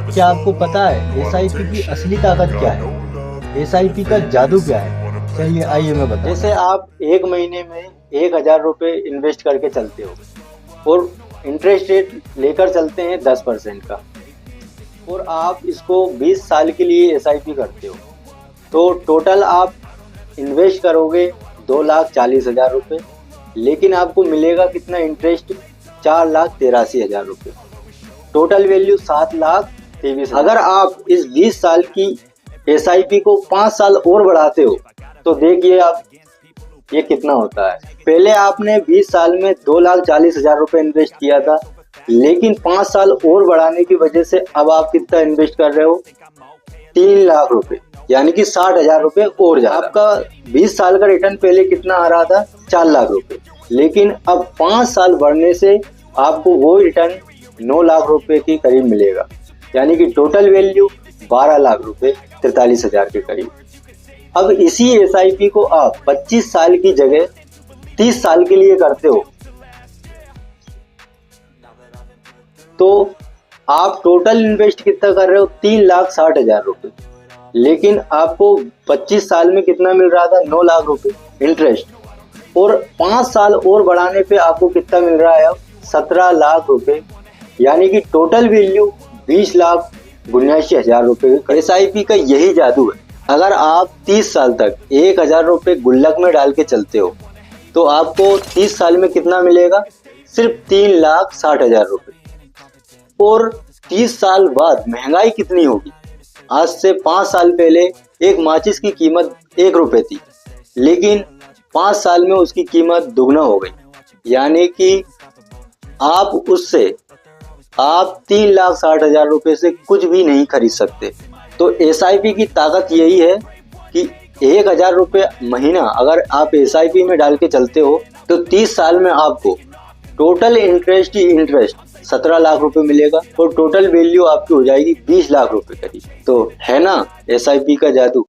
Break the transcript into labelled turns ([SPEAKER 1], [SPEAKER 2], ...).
[SPEAKER 1] क्या आपको पता है एसआईपी की असली ताकत क्या है? एसआईपी का जादू क्या है? चलिए आइए मैं बता। जैसे आप एक महीने में 1,000 रुपये इन्वेस्ट करके चलते हो और इंटरेस्ट रेट लेकर चलते हैं 10% का, और आप इसको 20 साल के लिए एसआईपी करते हो, तो टोटल आप इन्वेस्ट करोगे 2,40,000 रुपये, लेकिन आपको मिलेगा कितना इंटरेस्ट? 4,83,000 रुपये। Total value 7,23,000। अगर आप इस 20 साल की एसआईपी को 5 साल और बढ़ाते हो तो देखिए आप ये कितना होता है। पहले आपने 20 साल में 2,40,000 रुपये इन्वेस्ट किया था, लेकिन 5 साल और बढ़ाने की वजह से अब आप कितना इन्वेस्ट कर रहे हो? 3 लाख रुपए, यानी कि 60,000 रुपये और ज्यादा। आपका 20 साल का रिटर्न पहले कितना आ रहा था? 4 लाख रुपए, लेकिन अब 5 साल बढ़ने से आपको वो रिटर्न 9 लाख रुपए के करीब मिलेगा, यानी कि टोटल वैल्यू 12 लाख रुपए, 43,000 के करीब। अब इसी एसआईपी को आप 25 साल की जगह 30 साल के लिए करते हो, तो आप टोटल इन्वेस्ट कितना कर रहे हो? 3,60,000 रुपये, लेकिन आपको 25 साल में कितना मिल रहा था? 9 लाख रुपए इंटरेस्ट, और 5 साल और बढ़ाने पे आपको कितना मिल रहा है अब? 17 लाख रुपए, यानी कि टोटल वैल्यू 20,79,000 रुपये। एसआईपी का यही जादू है। अगर आप 30 साल तक 1,000 रुपये गुल्लक में डाल के चलते हो तो आपको 30 साल में कितना मिलेगा? सिर्फ 3,60,000 रुपये। और 30 साल बाद महंगाई कितनी होगी? आज से 5 साल पहले एक माचिस की कीमत 1 रुपये थी, लेकिन 5 साल में उसकी कीमत दुगना हो गई, यानी कि आप 3,60,000 रुपये से कुछ भी नहीं खरीद सकते। तो एसआईपी की ताकत यही है कि 1,000 रुपये महीना अगर आप एसआईपी में डाल के चलते हो तो 30 साल में आपको टोटल इंटरेस्ट ही इंटरेस्ट 17 लाख रुपए मिलेगा, और टोटल वैल्यू आपकी हो जाएगी 20 लाख रुपए करीब। तो है ना एसआईपी का जादू।